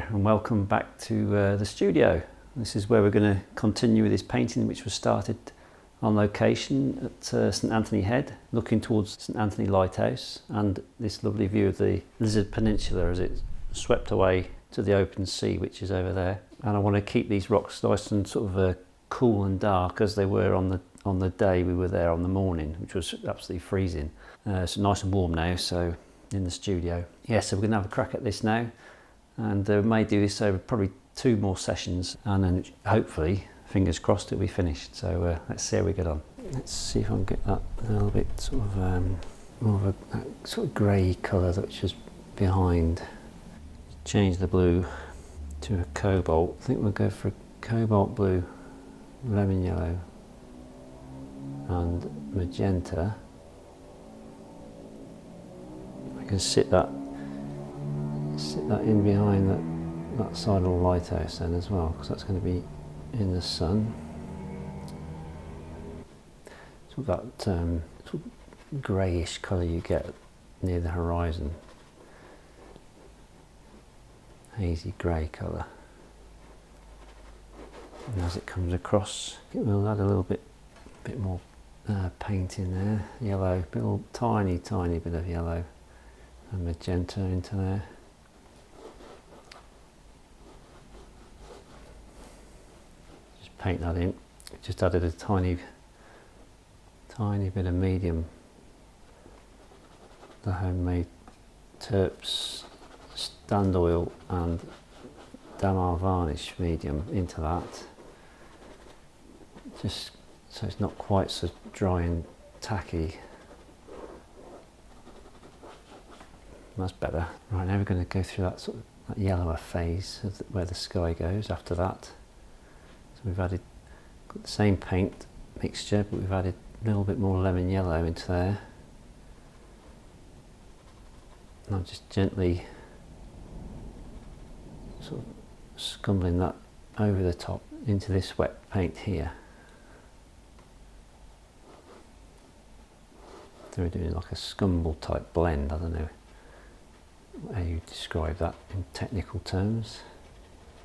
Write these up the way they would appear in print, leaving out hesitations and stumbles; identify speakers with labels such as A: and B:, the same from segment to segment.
A: there, and welcome back to the studio. This is where we're going to continue with this painting, which was started on location at St Anthony Head, looking towards St Anthony Lighthouse and this lovely view of the Roseland Peninsula as it swept away to the open sea, which is over there. And I want to keep these rocks nice and sort of cool and dark as they were on the day we were there on the morning, which was absolutely freezing. So nice and warm now, so in the studio. Yeah, so we're going to have a crack at this now, and we may do this over probably 2 more sessions, and then hopefully, fingers crossed, it'll be finished. So let's see how we get on. Let's see if I can get that a little bit sort of more of that sort of grey colour that's just behind. Change the blue to a cobalt. I think we'll go for a cobalt blue, lemon yellow and magenta. I can sit that in behind that side of the lighthouse then as well, because that's going to be in the sun. So that sort of greyish colour you get near the horizon, hazy grey colour. And as it comes across, we'll add a little bit more paint in there, yellow, tiny bit of yellow and magenta into there. Just paint that in. Just added a tiny bit of medium, the homemade Terps stand oil and Damar varnish medium into that, just so it's not quite so dry and tacky. That's better. Right, now we're going to go through that sort of that yellower phase of where the sky goes after that. So we've got the same paint mixture, but we've added a little bit more lemon yellow into there. And I'm just gently sort of scumbling that over the top into this wet paint here. So we're doing like a scumble type blend. I don't know how you describe that in technical terms.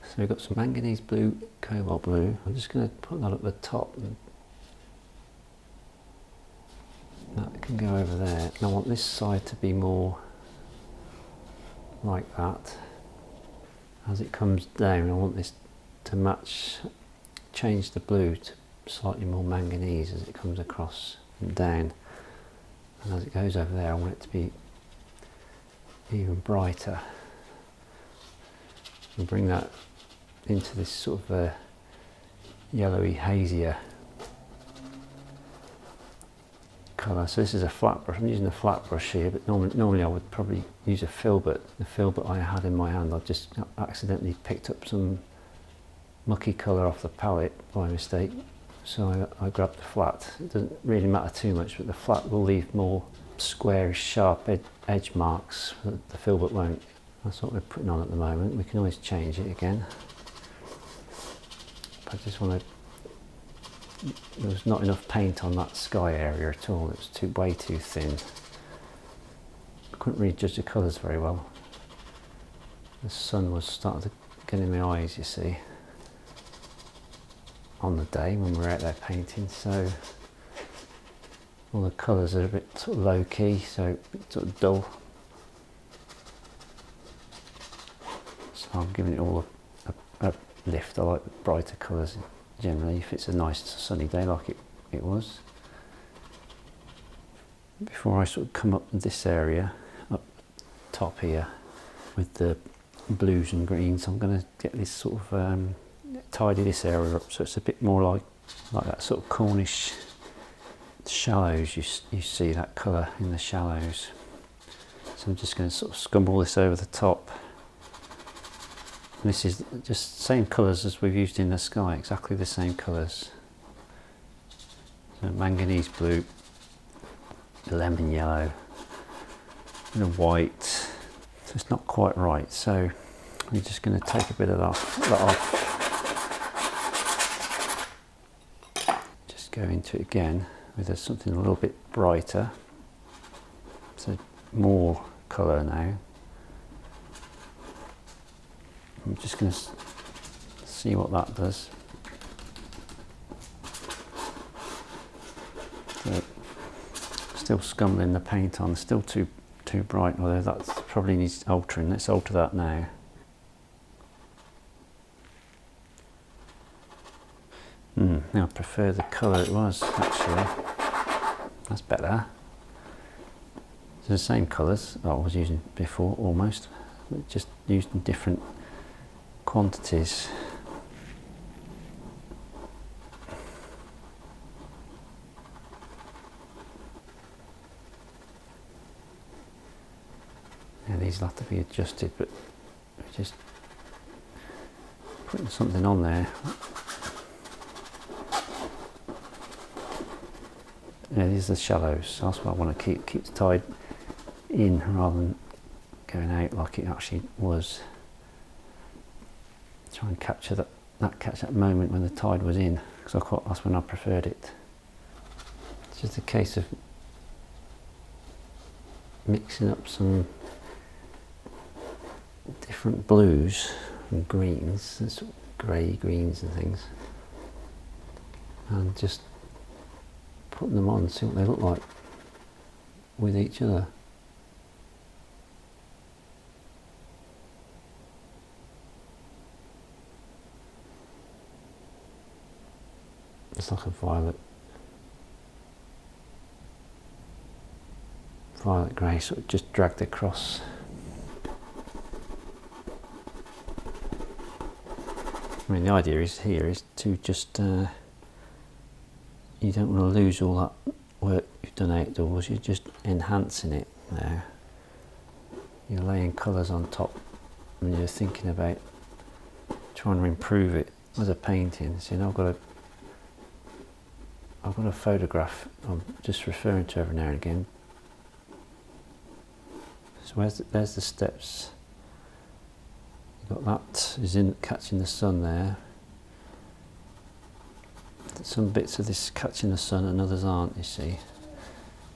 A: So we've got some manganese blue, cobalt blue. I'm just going to put that at the top, and that can go over there. And I want this side to be more like that. As it comes down, I want this to match, change the blue to slightly more manganese as it comes across and down. And as it goes over there, I want it to be even brighter. And bring that into this sort of yellowy, hazier colour. So this is a flat brush. I'm using a flat brush here, but normally I would probably use a filbert. The filbert I had in my hand, I just accidentally picked up some mucky colour off the palette by mistake. So I grabbed the flat. It doesn't really matter too much, but the flat will leave more squarish, sharp edge marks. The filbert won't. That's what we're putting on at the moment. We can always change it again. But I just want to. There was not enough paint on that sky area at all. It was way too thin. I couldn't really judge the colours very well. The sun was starting to get in my eyes, you see, on the day when we were out there painting, so all the colours are a bit sort of low key, so a bit sort of dull. So I'm giving it all a lift. I like the brighter colours generally if it's a nice sunny day like it was. Before I sort of come up this area, up top here, with the blues and greens, I'm going to get this sort of tidy this area up so it's a bit more like that sort of Cornish shallows. You see that colour in the shallows. So I'm just going to sort of scumble this over the top. And this is just the same colours as we've used in the sky, exactly the same colours. So manganese blue, lemon yellow, and a white. So it's not quite right, so I'm just going to take a bit of that off. Just go into it again with something a little bit brighter. So more colour now. I'm just going to see what that does. So, still scumbling the paint on, still too bright, although that probably needs altering. Let's alter that now. Now I prefer the colour it was, actually. That's better. It's the same colours I was using before, almost, but just used in different quantities. Yeah, these will have to be adjusted, but just putting something on there. Yeah, these are the shallows. That's what I want to keep the tide in rather than going out like it actually was. Try and capture that moment when the tide was in, because that's when I preferred it. It's just a case of mixing up some different blues and greens, and sort of grey greens and things, and just putting them on and see what they look like with each other. It's like a violet grey, sort of just dragged across. I mean, the idea is to just you don't want to lose all that work you've done outdoors. You're just enhancing it now. You're laying colours on top and you're thinking about trying to improve it as a painting. So, you know, I've got a photograph I'm just referring to every now and again. So there's the steps. You've got that is in catching the sun there. Some bits of this catching the sun and others aren't, you see.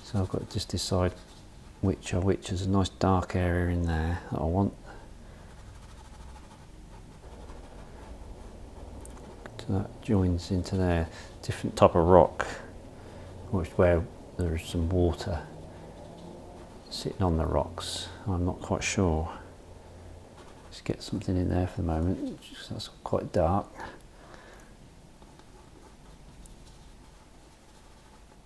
A: So I've got to just decide which are which. There's a nice dark area in there that I want. So that joins into there. Different type of rock, where there is some water sitting on the rocks. I'm not quite sure. Just get something in there for the moment. That's quite dark.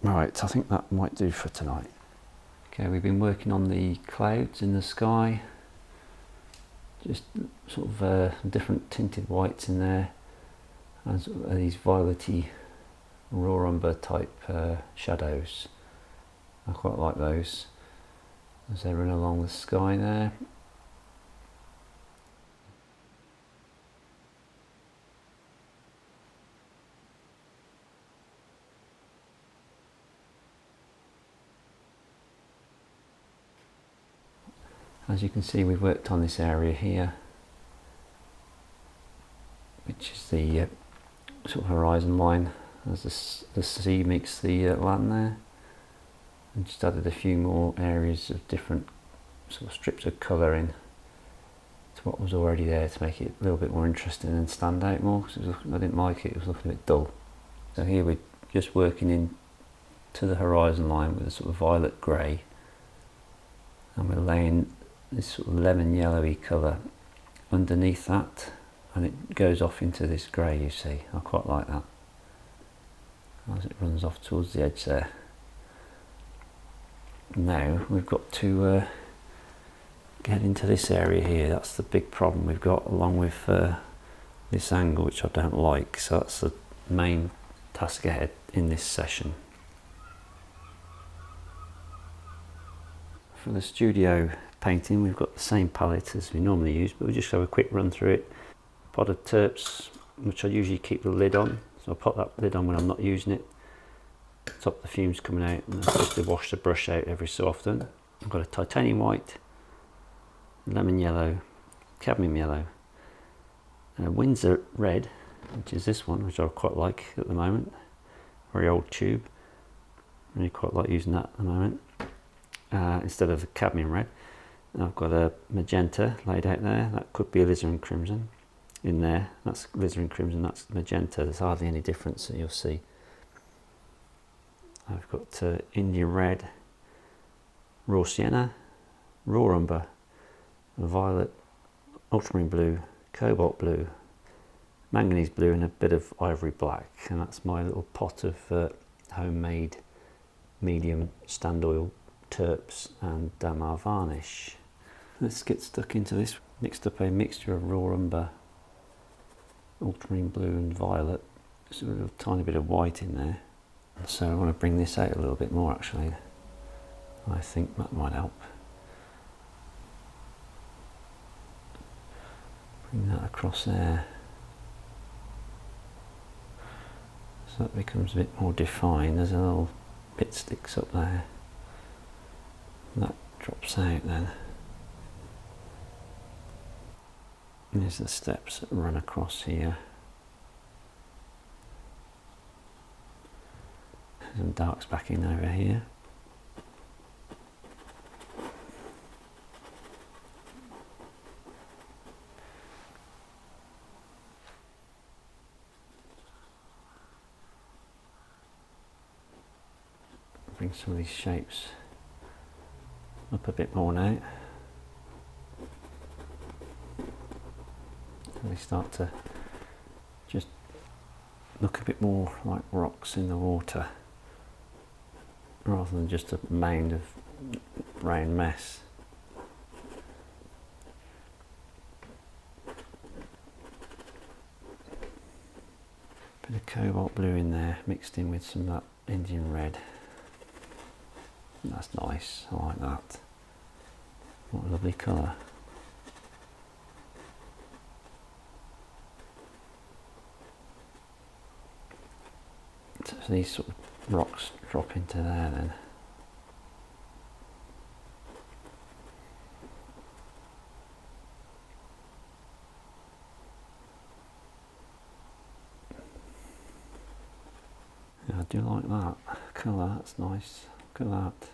A: Right, I think that might do for tonight. Okay, we've been working on the clouds in the sky. Just sort of different tinted whites in there, and sort of these violety raw umber type shadows. I quite like those as they run along the sky there. As you can see, we've worked on this area here, which is the sort of horizon line as the sea meets the land there, and just added a few more areas of different sort of strips of colour in to what was already there to make it a little bit more interesting and stand out more, because I didn't like it, it was looking a bit dull. So here we're just working in to the horizon line with a sort of violet grey, and we're laying this sort of lemon yellowy colour underneath that, and it goes off into this grey, you see. I quite like that as it runs off towards the edge there. Now we've got to get into this area here. That's the big problem we've got, along with this angle, which I don't like. So that's the main task ahead in this session. For the studio painting, we've got the same palette as we normally use, but we'll just have a quick run through it. Pot of terps, which I usually keep the lid on, so I'll pop that lid on when I'm not using it. Stop the fumes coming out, and just to wash the brush out every so often. I've got a titanium white, lemon yellow, cadmium yellow, and a Winsor red, which is this one, which I quite like at the moment. Very old tube, really quite like using that at the moment, instead of the cadmium red. I've got a magenta laid out there. That could be alizarin crimson in there. That's alizarin crimson, that's magenta. There's hardly any difference that you'll see. I've got Indian red, raw sienna, raw umber, violet, ultramarine blue, cobalt blue, manganese blue, and a bit of ivory black. And that's my little pot of homemade medium stand oil terps and damar varnish. Let's get stuck into this. Mixed up a mixture of raw umber, ultramarine blue and violet. Just a little tiny bit of white in there. So I want to bring this out a little bit more actually. I think that might help. Bring that across there. So that becomes a bit more defined. There's a little bit sticks up there. And that drops out then. And there's the steps that run across here. Some darks back in over here. Bring some of these shapes up a bit more now. And they start to just look a bit more like rocks in the water, rather than just a mound of round mess. Bit of cobalt blue in there, mixed in with some of that Indian red. That's nice, I like that. What a lovely colour. So these sort of rocks drop into there then. Yeah, I do like that colour, that's nice. Look at that.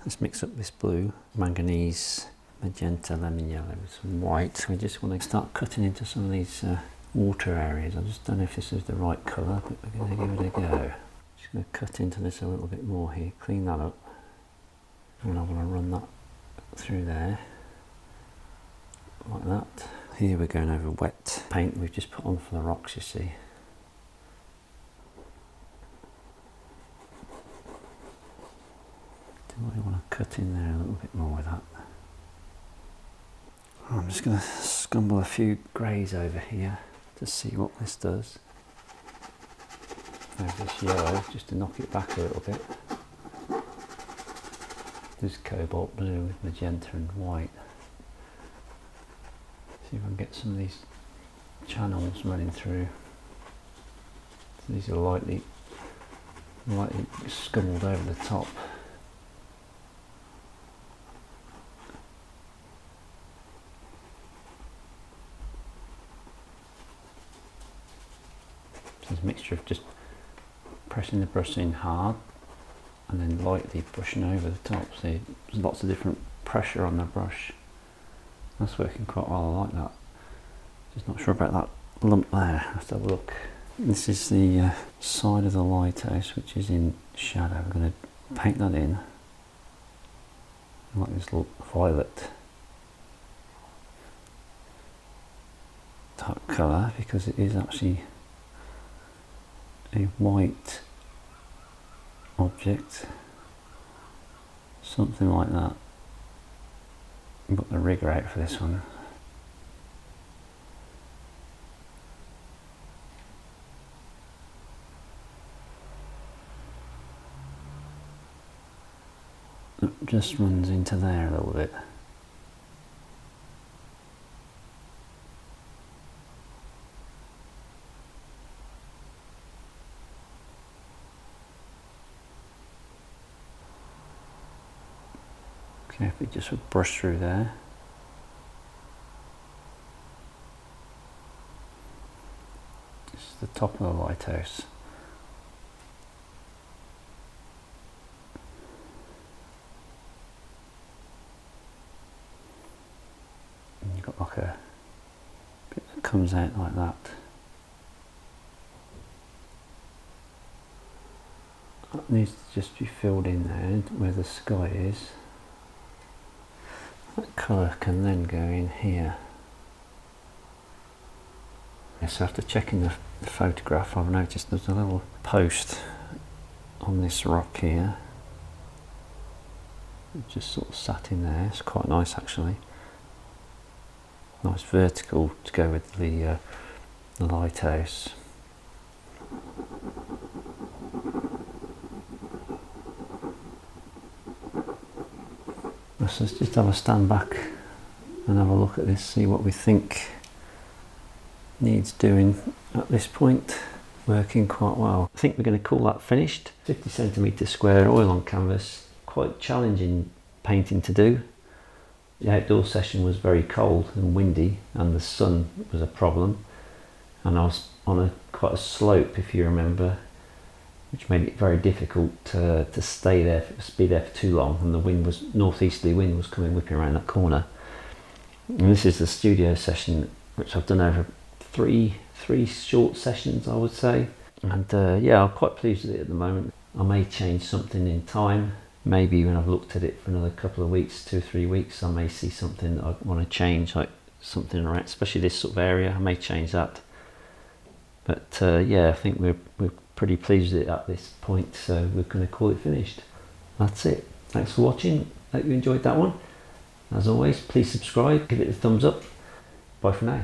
A: Let's mix up this blue, manganese, magenta, lemon yellow with some white. We just want to start cutting into some of these water areas. I just don't know if this is the right colour, but we're going to give it a go. Just going to cut into this a little bit more here, clean that up. And I want to run that through there, like that. Here we're going over wet paint we've just put on for the rocks, you see. I want to cut in there a little bit more with that. I'm just going to scumble a few greys over here to see what this does. Over this yellow, just to knock it back a little bit. This cobalt blue with magenta and white. See if I can get some of these channels running through. So these are lightly scumbled over the top. It's a mixture of just pressing the brush in hard and then lightly brushing over the top. See, there's lots of different pressure on the brush. That's working quite well, I like that. Just not sure about that lump there. Let's have a look. This is the side of the lighthouse, which is in shadow. I'm going to paint that in. I like this little violet type colour because it is actually a white object, something like that. Put the rigger out for this one. It just runs into there a little bit. If we just would brush through there. This is the top of the lighthouse. And you've got like a bit that comes out like that. That needs to just be filled in there where the sky is. That colour can then go in here. Yes, after checking the photograph, I've noticed there's a little post on this rock here. It just sort of sat in there. It's quite nice actually. Nice vertical to go with the lighthouse. So let's just have a stand back and have a look at this, see what we think needs doing at this point. Working quite well. I think we're going to call that finished. 50 centimetre square oil on canvas. Quite challenging painting to do. The outdoor session was very cold and windy and the sun was a problem, and I was on quite a slope, if you remember, which made it very difficult to stay there, be there for too long, and the wind was, northeasterly wind was coming whipping around that corner. And this is the studio session, which I've done over three short sessions, I would say. And yeah, I'm quite pleased with it at the moment. I may change something in time. Maybe when I've looked at it for another couple of weeks, 2 or 3 weeks, I may see something that I want to change, like something around, especially this sort of area. I may change that. But yeah, I think we're pretty pleased with it at this point, so we're going to call it finished. That's it. Thanks for watching. Hope you enjoyed that one. As always, please subscribe, give it a thumbs up. Bye for now.